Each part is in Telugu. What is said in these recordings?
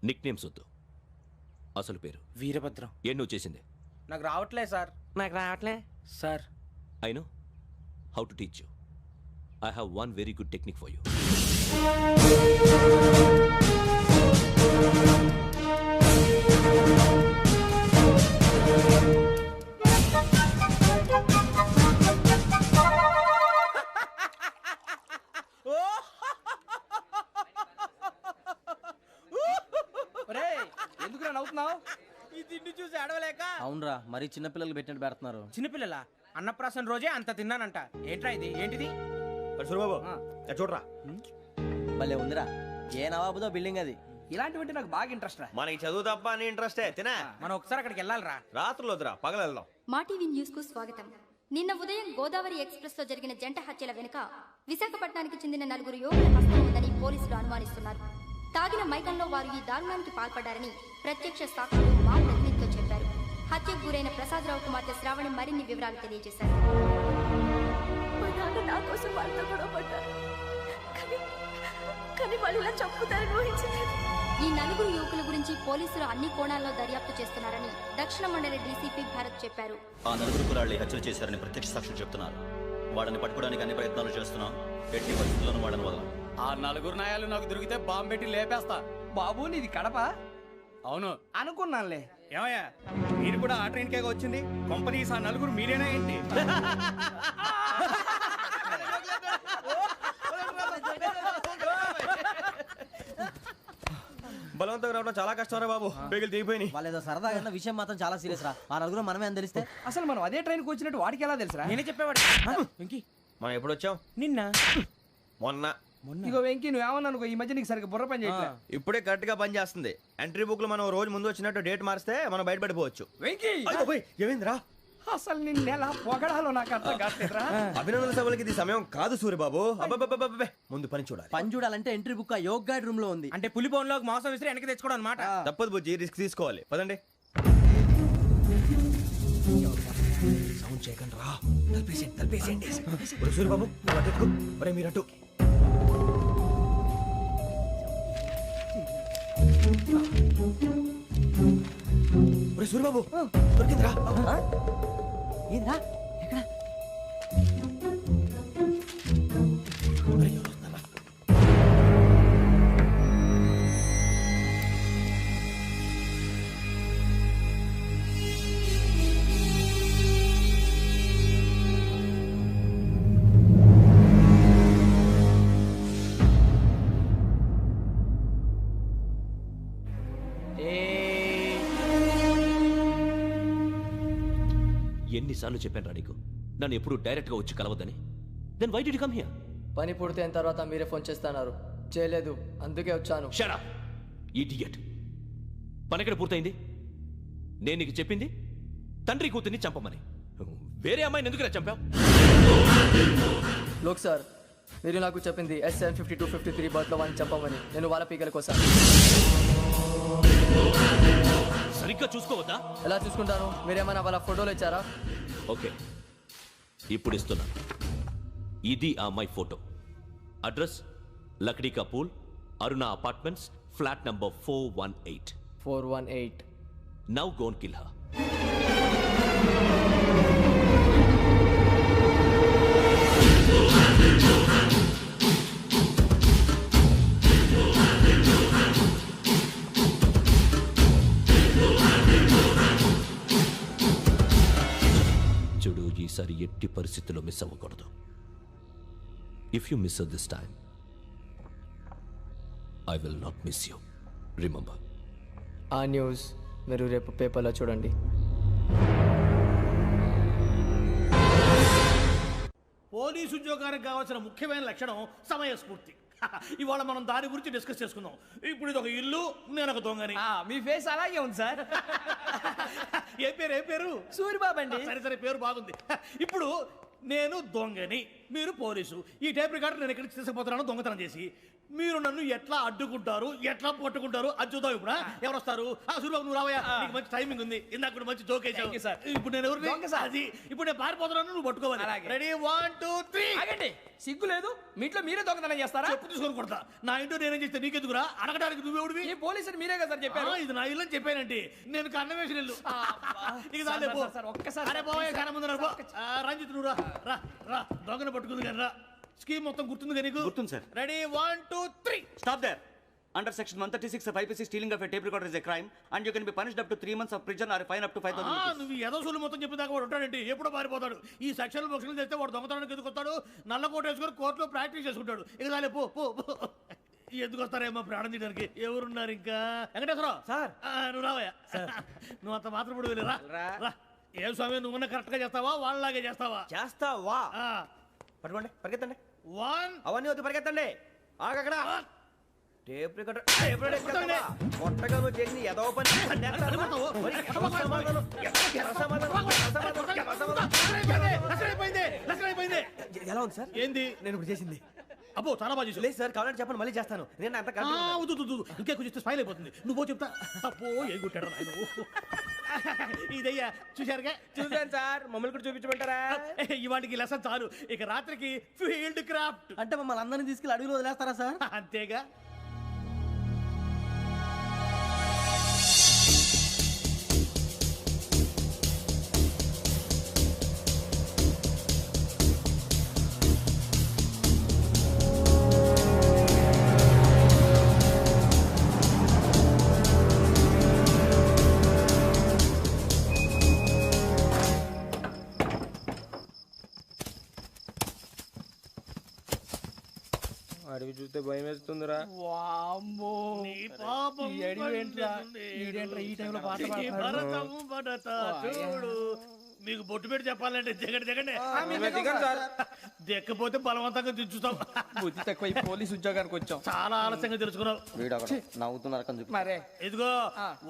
నిక్ నేమ్స్ వద్దు, అసలు పేరు. వీరభద్రం. ఏం నువ్వు చేసింది? నాకు రావట్లే సార్. నాకు రావట్లే sir. I know how to teach you. I have one very good technique for you. ఎందుకు నవ్వుతున్నావు? ఈ తిండి చూసి అడవలేక. అవునరా, మరి చిన్నపిల్లలు పెట్టినట్టు పెడుతున్నారు. చిన్నపిల్లల అన్నప్రాసన రోజే అంత తిన్నానంట. ఏంట్రా ఇది? ఏంటిది? సూరిబాబు చూడరా, భలే ఉందిరా. ఏ నవాబుదో బిల్డింగ్ అది. ఇలాంటివంటే నాకు బాగా ఇంట్రెస్ట్ రా. మనకి చదువు తప్ప అని ఇంట్రెస్టే. తినా మనం ఒకసారి అక్కడికి వెళ్ళాలిరా. రాత్రులు వద్దురా, పగలు వెళ్దాం. మా టీవీ న్యూస్ కు స్వాగతం. నిన్న ఉదయం గోదావరి ఎక్స్ప్రెస్ లో జరిగిన జంట హత్యల వెనుక విశాఖపట్నానికి చెందిన 4 యువకుల హస్తం ఉందని పోలీసులు అనుమానిస్తున్నారు. తాగిన మైకంలో వారు ఈ దారుణానికి పాల్పడ్డారని ప్రత్యక్ష సాక్షులు మా ప్రతినిధితో చెప్పారు. హత్యకు గురైన ప్రసాదరావు కుమార్తె శ్రావణి మరిన్ని వివరాలు తెలియజేశారు. నా కోసం వాళ్ళతో గొడవ పడ్డారు, కానీ వాళ్ళు ఇలా చంపుతారని ఊహించలేదు. ఈ 4 యువకుల గురించి పోలీసులు అన్ని కోణాల్లో దర్యాప్తు చేస్తున్నారని దక్షిణ మండలి డీసీపీ భరత్ చెప్పారు. ఆ 4 కుర్రాళ్ళు హత్యలు చేశారని ప్రత్యక్ష సాక్షులు చెప్తున్నారు. వాళ్ళని పట్టుకోవడానికి అన్ని ప్రయత్నాలు చేస్తున్నాం. ఎట్టి పరిస్థితుల్లోనూ వాళ్ళని వదలం. ఆ 4 నాయాలు నాకు దొరికితే బాంబు పెట్టి లేపేస్తా. బాబు నీది కడప? అవును అనుకున్నానులే. ఏమయ్యా, మీరు కూడా ఆ ట్రైన్ కేగా వచ్చింది? కంపెనీస్ ఆ 4 మీరేనా ఏంటి? బలవంతంగా రావడం చాలా కష్టం రా బాబు. పేగులు దిగిపోయినాయి. వాళ్ళు ఏదో సరదాగా విషయం మాత్రం చాలా సీరియస్ రా. ఆ 4 మనమే అని తెలిస్తే అసలు మనం అదే ట్రైన్కి వచ్చినట్టు వాడికి ఎలా తెలుసురా? నేనే చెప్పేవాడు. వెంకీ, మనం ఎప్పుడు వచ్చాం? నిన్న. మొన్న. ఇగో వెంకీ, నువ్వేమన్నా అనుకో, ఈ మధ్య నీకు సరిగ్గా బుర్ర పని చేయట్లేదు. ఇప్పుడే కరెక్ట్ గా పని చేస్తుంది. ఎంట్రీ బుక్ లో మనం రోజు ముందు వచ్చినట్టు డేట్ మారిస్తే మనం బయటపడిపోవచ్చు. వెంకీ, ఏమైందిరా? అసలు నిన్న ఎలా పొగడాలో నాకు అర్థం కావట్లేదురా. అభినందన సభలకి ఇది సమయం కాదు సూరిబాబు. అబ్బబ్బబ్బబ్బబ్బే, ముందు పని చూడాలి. పని చూడాలంటే ఎంట్రీ బుక్ ఆ యోగ్ గైడ్ రూమ్ లో ఉంది. అంటే పులి బోన్లోకి మాంసం విసిరి వెనక్కి తెచ్చుకోవడం అనమాట. తప్పదు బుజ్జి, రిస్క్ తీసుకోవాలి. పదండి. సౌండ్ చేయకండి రా. తలపేసేయండి. సూరిబాబు మీరు అటు. సూరిబాబు దొరికిందిరా. ఏంద్రా ఎక్కడ? ఎన్నిసార్లు చెప్పాను రా నీకు, నన్ను ఎప్పుడు డైరెక్ట్ గా వచ్చి కలవద్దని? Then why did you come here? పని పూర్తయిన తర్వాత మీరే ఫోన్ చేస్తున్నారు. చేయలేదు, అందుకే వచ్చాను. Shut up idiot. పని ఎక్కడ పూర్తయింది? నేను నీకు చెప్పింది తండ్రి కూతుర్ని చంపమని. వేరే అమ్మాయిని ఎందుకు చంపావు? లోక్ సార్, మీరు నాకు చెప్పింది SN 5253 బర్త్లో వాడిని చంపమని. నేను వాళ్ళ పీకల కోసం. సరిగ్గా చూసుకోవద్దా? ఎలా చూసుకుంటాను? మీరేమైనా వాళ్ళ ఫోటోలు ఇచ్చారా? ఓకే, ఇప్పుడు ఇస్తున్నాను. ఇది ఆ అమ్మాయి photo. Address Lakdi ka pool, Aruna apartments, flat number 418. 418. Now go and kill her. చూడు, ఈసారి ఎట్టి పరిస్థితుల్లో మిస్ అవ్వకూడదు. If you miss this time, I will not miss you. Remember. ఆ న్యూస్ మీరు రేపు పేపర్లో చూడండి. పోలీసు ఉద్యోగానికి కావాల్సిన ముఖ్యమైన లక్షణం సమయస్ఫూర్తి. ఇవాళ మనం దాని గురించి డిస్కస్ చేసుకుందాం. ఇప్పుడు ఇది ఒక ఇల్లు, నేను ఒక దొంగని. మీ ఫేస్ అలాగే ఉంది సార్. ఏ పేరు? సూరిబాబు అండి. సరే, పేరు బాగుంది. ఇప్పుడు నేను దొంగని, మీరు పోలీసు. ఈ టైప్ రికార్డు నేను ఎక్కడికి తీసుకుపోతున్నాను దొంగతనం చేసి. మీరు నన్ను ఎట్లా అడ్డుకుంటారు ఎట్లా పట్టుకుంటారు అది చూద్దాం ఇప్పుడు ఎవరు వస్తారు సూర్యబాబు నువ్వు రావయ్యా నీకు మంచి టైమింగ్ ఉంది ఇందాక కూడా మంచి జోక్ వేసావు ఇప్పుడు నేను ఎవరు అది ఇప్పుడు నేను పారిపోతున్నాను నువ్వు పట్టుకోవాలి రెడీ 1 2 3 ఆగండి సిగ్గు లేదు మీ ఇంట్లో మీరే దొంగతనం చేస్తారా చెప్పు తీసుకొని కొడతా నా ఇంట్లో నేనేం చేస్తే నీకెందుకురా అడగడానికి నువ్వెవడివి ఈ పోలీసులు మీరే కదా సార్ చెప్పారు ఇది నా ఇల్లు అని చెప్పానండి నేను కన్న వేసిన ఇల్లు ఇక చాలే పో. ఒక్కసారి అరే బాబాయ్ కన్న ముందు రంజిత్ నువ్వు రా రా రా దొంగను పట్టుకుంది కానీ రా స్కీమ్ మొత్తం గుర్తుంది కానీ నీకు గుర్తుంది sir. Ready 1 2 3 stop there. Under section 136 of IPC, stealing of a tape recorder is a crime, and you can be punished up to 3 months of prison or a fine up to 5,000 rupees. నువ్వు ఏదో సొల్లు మొత్తం చెప్పేదాకా వాడు ఉంటాడండి ఎప్పుడో పారిపోతాడు ఈ సెక్షన్ బొక్షన్లు చేస్తే వాడు దొంగతనానికి ఎందుకు వస్తాడు నల్ల కోట వేసుకొని కోర్టులో ప్రాక్టీస్ చేసుకుంటాడు ఇక చాలే పో పో పో. ఎందుకు వస్తారేమో ప్రాణం తీయడానికి ఎవరున్నారు ఇంకా వెంకటేశ్వరరావు సార్. నువ్వు రావయ్యా నువ్వు అంత మాత్రం ఇప్పుడు వెళ్ళి రా ఏ స్వామి నువ్వు కరెక్ట్ గా చేస్తావా వాళ్ళలాగే చేస్తావా చేస్తావా పట్టుకోండి పరిగెత్తండి 1 అవన్నీ వద్దు పరిగెత్తండి ఆగక్కడ టేప్ రికార్డర్ కొట్టగా నువ్వు చేసిన ఎదవ పని ఎలా ఉంది సార్ ఏంది నేను ఇప్పుడు చేసింది అబ్బో చాలా బాగా చేసావు లేదు సార్ కావాలంటే చెప్పండి మళ్ళీ చేస్తాను నేను అంత ఇంకే కొంచెం స్మైల్ అయిపోతుంది నువ్వు చెప్తా అబ్బో ఏ కొట్టాడు ఇదయ్యా చూశారుగా చూసాను సార్ మమ్మల్ని కూడా చూపించమంటారా ఇవాటికి లెసన్ చాలు ఇక రాత్రికి ఫీల్డ్ క్రాఫ్ట్ అంటే మమ్మల్ని అందరినీ తీసుకెళ్ళి అడుగులో వదిలేస్తారా సార్? అంతేగా అడిగి చూస్తే భయం వేస్తుందిరా నీ పాపం ఈ టైంలో పాట ఈ భరతము భరత చూడు మీకు బొట్టు పెట్టి చెప్పాలంటే దిగండి దిక్కపోతే బలవంతంగా దించుతాం బుద్ధి తక్కువ ఈ పోలీస్ ఉద్యోగానికి వచ్చాం చాలా ఆలస్యంగా తెలుసుకున్నావు నవ్వుతున్నారు మరే ఇదిగో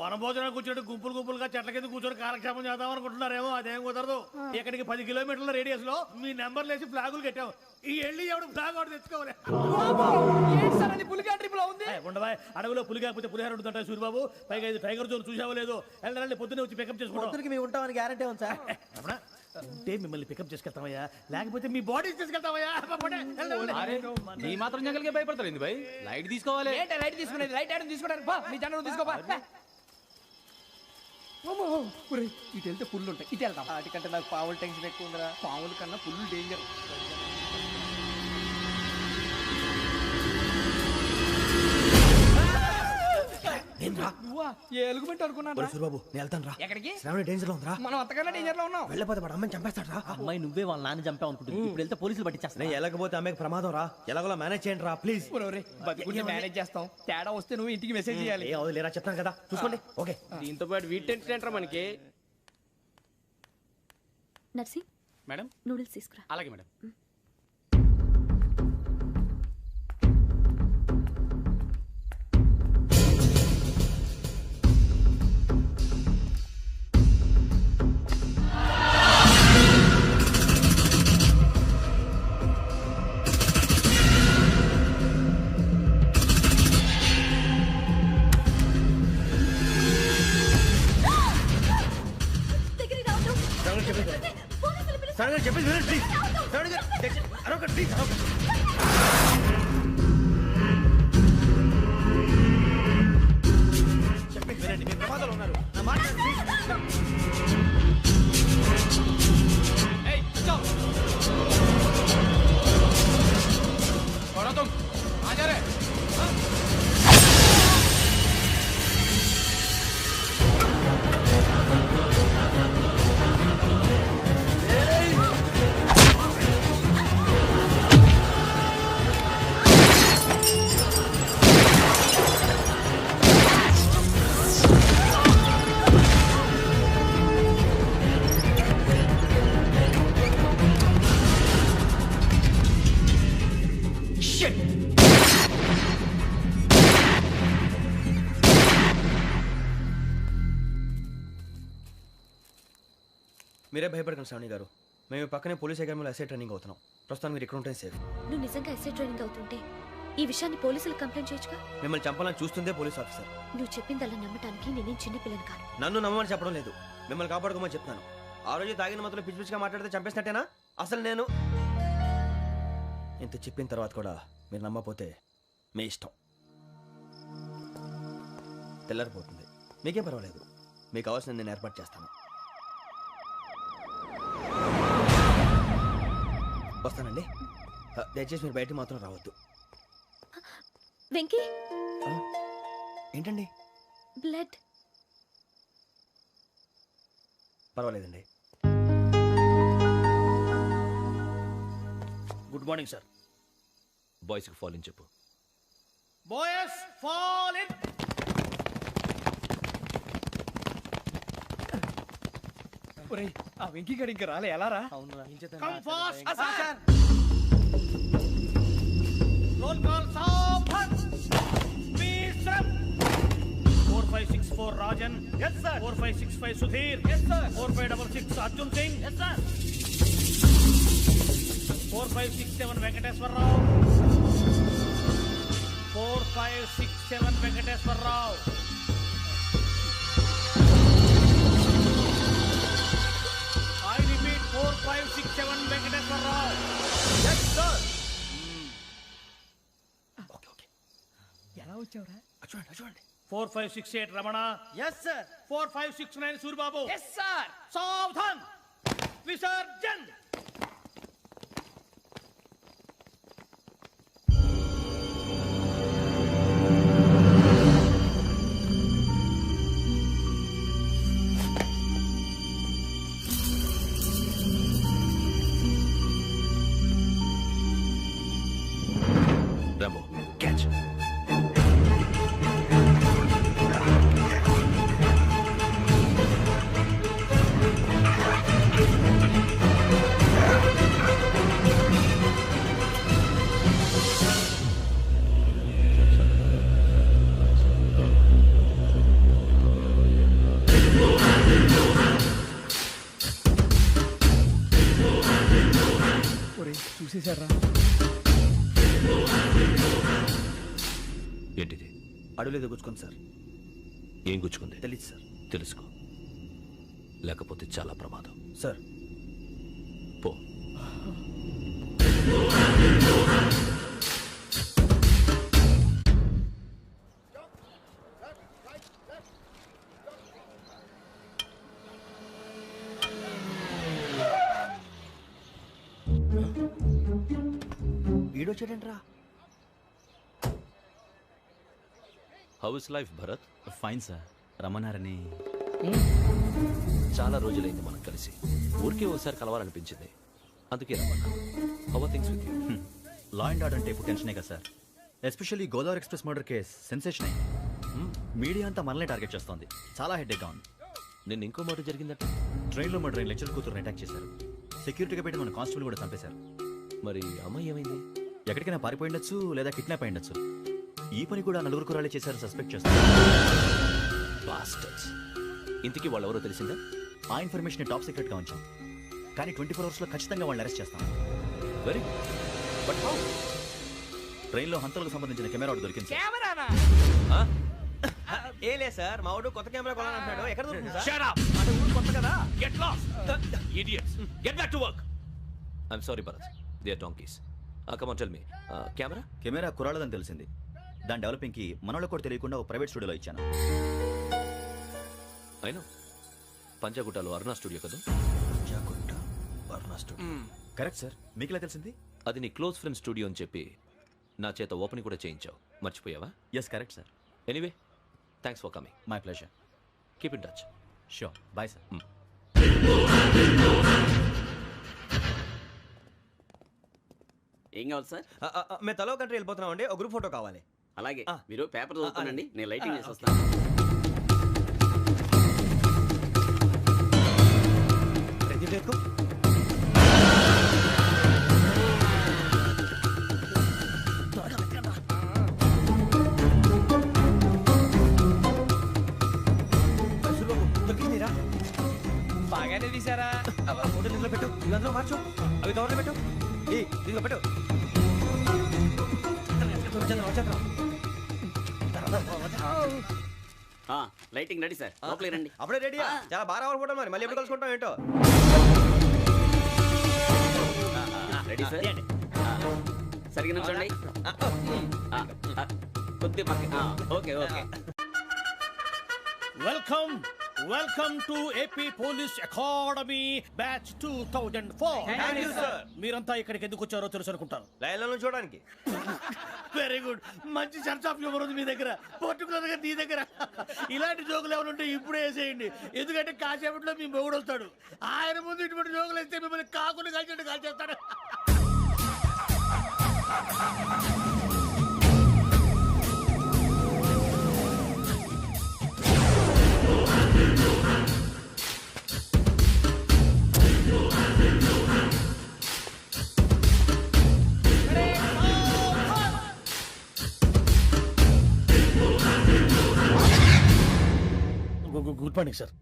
వనభోజనం కూర్చొని గుంపులుగా చెట్ల కింద కూర్చొని కాలక్షేపం చేద్దాం అనుకుంటున్నారేమో అదేం కుదరదు ఇక్కడికి 10 కిలోమీటర్ల రేడియస్ లో మీ నెంబర్లు వేసి ఫ్లాగులు కట్టాం ఈ వెళ్ళి ఎవడు ఫ్లాగ్ ఒకటి తెచ్చుకోవాలి పులిగా ట్రిప్ లో ఉంది ఉండవా అడవిలో పులి కాకపోతే పులిహార ఉంటుంటా సూర్యబాబు పైగా ఇది టైగర్ జోన్ చూసావో లేదో వెళ్ళాలి పొద్దున్నే వచ్చి పికప్ చేసుకుంటాం మేము ఉంటామని గ్యారంటీ ఉంది సార్. ఉంటే మిమ్మల్ని పికప్ చేసుకెళ్తామయ్యా లేకపోతే మీ బాడీ తీసుకెళ్తామయ్యా ఈ మాత్రం జంగల్కే భయపడతారు భయ్ లైట్ తీసుకోవాలి లైట్ తీసుకునేది లైట్ ఆడని తీసుకోవడానికి మీ జనం తీసుకోపా ఇటు వెళ్తే పుల్లు ఉంటాయి ఇటు వెళ్తాం వాటికంటే నాకు పావులు టెన్షన్ ఎక్కువ ఉందిరా. పాముల కన్నా పుల్లు డేంజర్ ఎలుగుబెట్టి అనుకున్నాను సూర్యబాబు నేను వెళ్తాను రా ఎక్కడికి శ్రావణి డేంజర్ లో ఉందిరా మనం అంతకన్నా డేంజర్ లో ఉన్నాం వెళ్ళపోతే వాడు అమ్మని చంపేస్తాడు రా అమ్మాయి నువ్వే వాళ్ళ నాన్న చంపావు అనుకుంటుంది ఇప్పుడు వెళ్తే పోలీసులు పట్టించేస్తా. నేను వెళ్ళకపోతే అమ్మాయికి ప్రమాదం రా ఎలాగోలా మేనేజ్ చేయండి రా ప్లీజ్ బతుకుంటే మేనేజ్ చేస్తాం తేడా వస్తే నువ్వు ఇంటికి మెసేజ్ చేయాలి ఏ అవును లేరా చెప్తాను కదా చూసుకోండి ఓకే దీంతో పాటు వీటి టెన్షన్ ఏంట్రా మనకి నర్సి మేడం నూడిల్స్ తీసుకురా. అలాగే మేడం దగ్గరికి రావద్దు. పోలీసులు పిలుస్తారు. సడన్గా చెప్పేసి వినండి ప్లీజ్ సడన్గా అరొకటి ప్లీజ్ చెప్పేసి వినండి మీరు ప్రమాదాలు ఉన్నారు నా మాట మీరే భయపడకండి శ్రావణి గారు మేము పక్కనే పోలీస్ అకాడమీలో ఎస్ఐ ట్రైనింగ్ అవుతున్నాం ప్రస్తుతం మీరు ఇక్కడ ఉంటే సేఫ్ నువ్వు నిజంగా ఎస్ఐ ట్రైనింగ్ అవుతుంటే ఈ విషయాన్ని పోలీసులకు కంప్లైంట్ చేయొచ్చుగా. మిమ్మల్ని చంపాలని చూస్తుందే పోలీస్ ఆఫీసర్. నువ్వు చెప్పిందల్లా నమ్మటానికి నేనేం చిన్నపిల్లని కాను. నన్ను నమ్మమని చెప్పడం లేదు, మిమ్మల్ని కాపాడుకోమని చెప్తాను. ఆ రోజు తాగిన మాత్రం పిచ్చి పిచ్చిగా మాట్లాడితే చంపేసినట్టేనా? అసలు నేను ఇంత చెప్పిన తర్వాత కూడా మీరు నమ్మకపోతే మీ ఇష్టం. తెల్లారిపోతుంది, మీకేం పర్వాలేదు. మీకు కావాల్సిన నేను ఏర్పాటు చేస్తాను. వస్తానండి. దయచేసి మీరు బయటకు మాత్రం రావద్దు. వెంకీ, ఏంటండి? బ్లడ్. పర్వాలేదండి. Good morning sir. బాయ్స్కి ఫాల్ ఇన్ చెప్పు. Boys fall in. ఆ వెంకీ గడి ఇంకా రాలే, ఎలా రా? Come fast sir. Roll call సావధాన్. Speed up. 4564 Rajan. yes sir. 4565 Sudheer. yes sir. 4566 Arjun Singh. yes sir. 4567 Venkateswararao. 4567 Venkateswararao. I repeat 4567 Venkateswararao. Yes, sir. Okay. ఎలా వచ్చావురా? చూడండి. 4568 Ramana. Yes sir. 4569 Suryababu. Yes sir. సావధాన్. విసర్జన్. Rambo, catch. చూసేశారా? ఏంటిది? అడుగులేదు గుచ్చుకోండి సార్. ఏం గుచ్చుకుంది? తెలీదు సార్. తెలుసుకో, లేకపోతే చాలా ప్రమాదం. సార్ పో. వీడొచ్చాడంట్రా. How is life Bharat? Fine sir. రమ్మన్నారని. చాలా రోజులైంది మనం కలిసి. ఊరికే ఒకసారి కలవాలనిపించింది, అందుకే రమ్మన్నా. How are things with you? Law and order అంటే ఇప్పుడు టెన్షనే కదా sir. Especially Godavari express murder case sensation అయింది. మీడియా అంతా మనల్ని టార్గెట్ చేస్తోంది. చాలా హెడ్ఏక్గా ఉంది. నిన్న ఇంకో మాట జరిగిందట. ట్రైన్లో మా ట్రైన్ లెక్చర్ కూతురుని అటాక్ చేశారు. సెక్యూరిటీగా పెట్టి మన కానిస్టేబుల్ కూడా చంపేశారు. మరి అమ్మాయి ఏమైంది? ఎక్కడికైనా పారిపోయిండొచ్చు, లేదా కిడ్నాప్ అయ్యుండొచ్చు. ఈ పని కూడా నలుగురు కురాలే చేశారు సస్పెక్ట్ చేస్తారు. బాస్టర్స్. ఇంతకీ వాళ్ళు ఎవరో తెలిసిందా? ఆ ఇన్ఫర్మేషన్ టాప్ సీక్రెట్గా ఉంచాం, కానీ 24 అవర్స్లో ఖచ్చితంగా వాళ్ళని అరెస్ట్ చేస్తాం. Very but how? ట్రైన్లో హంతలకు సంబంధించిన కెమెరా ఒకటి దొరికింది సార్. కెమెరానా? ఏ లే సార్, మా వాడు కొత్త కెమెరా కొనాలంటున్నాడు. ఎక్కడ దొరుకుతుంది సార్? Shut up! అంటే ఊరు కొత్త కదా. Get lost! Idiots! Get back to work! I'm sorry, Bharat. They are donkeys. Come on, tell me. Camera? Camera కురాలదని తెలిసింది. దాని డెవలపింగ్కి మనోళ్ళకు కూడా తెలియకుండా ఒక ప్రైవేట్ స్టూడియోలో ఇచ్చాను. I know. పంజాగుట్టలో అరుణా స్టూడియో కదా? Panjagutta Aruna studio. Correct sir. మీకు ఎలా తెలిసింది? అది నీ క్లోజ్ ఫ్రెండ్ స్టూడియో అని చెప్పి నా చేత ఓపెన్ కూడా చేయించావు. మర్చిపోయావా? Yes correct sir. Anyway, thanks for coming. My pleasure. Keep in touch. Sure. Bye sir. ఏం కావాలి సార్? మేము తలో కంట్రీ వెళ్ళిపోతున్నాం అండి. ఒక గ్రూప్ ఫోటో కావాలి. అలాగే, మీరు పేపర్ చదువుతానండి, నేను లైటింగ్ చేసి వస్తాను. బాగానే తీసారా? ఫోటో దీంట్లో పెట్టు, ఇదంతా మార్చు, అవి కవర్లో పెట్టు. దీంట్లో పెట్టు. లైటింగ్ రెడీ సార్ లోపలికి రండి అప్పుడే రెడీయా చాలా బాగా రావాలి మరి మళ్ళీ ఎప్పుడు కలుసుకుంటాం ఏంటో రెడీ సార్ సరిగ్గా నుంచోండి కొద్ది పక్క okay okay welcome to AP police academy batch 2004. మీరంతా ఇక్కడికి ఎందుకు వచ్చారో తెలుసు అనుకుంటాను. లైన్లో చూడడానికి. వెరీ గుడ్, మంచి సెన్స్ ఆఫ్ హ్యూమర్ ఉంది మీ దగ్గర, పర్టికులర్ గా నీ దగ్గర. ఇలాంటి జోకులు ఏమైనా ఉంటే ఇప్పుడే వేసేయండి, ఎందుకంటే కాసేపట్లో మీ మొగుడు వస్తాడు. ఆయన ముందు ఇటువంటి జోకులు వేస్తే మిమ్మల్ని కాకులు కాల్చేట్టు కాల్చేస్తాడు. Good morning sir.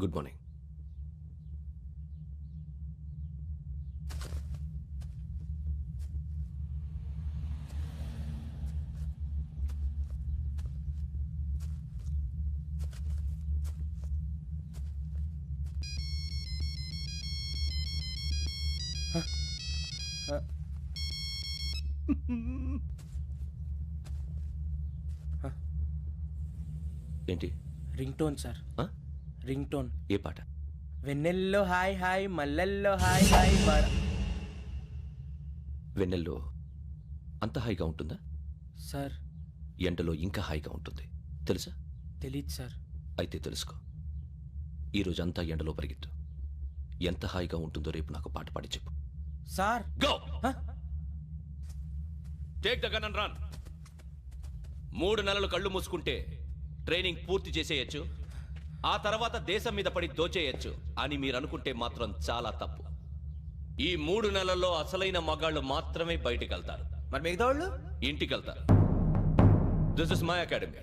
Good morning. ఏంటి? Ring tone sir. Ring tone. ఏ పాట? వెన్నెల్లో హాయ్ హాయ్ మల్లెల్లో హాయ్ హాయ్ బార్. వెన్నెల్లో అంత హాయిగా ఉంటుందా సార్? ఎండలో ఇంకా హాయిగా ఉంటుంది తెలుసా? తెలీదు సార్. అయితే తెలుసుకో. ఈరోజు అంతా ఎండలో పరిగెత్తు. ఎంత హాయిగా ఉంటుందో రేపు నాకు పాట పాడి చెప్పు. Sir go. Take the gun and run. 3 నెలలు కళ్ళు మూసుకుంటే ట్రైనింగ్ పూర్తి చేసేయచ్చు, ఆ తర్వాత దేశం మీద పడి దోచేయచ్చు అని మీరు అనుకుంటే మాత్రం చాలా తప్పు. ఈ 3 నెలల్లో అసలైన మగాళ్ళు మాత్రమే బయటికి వెళ్తారు. మరి మిగతా వాళ్ళు ఇంటికి వెళ్తారు. This is my academy.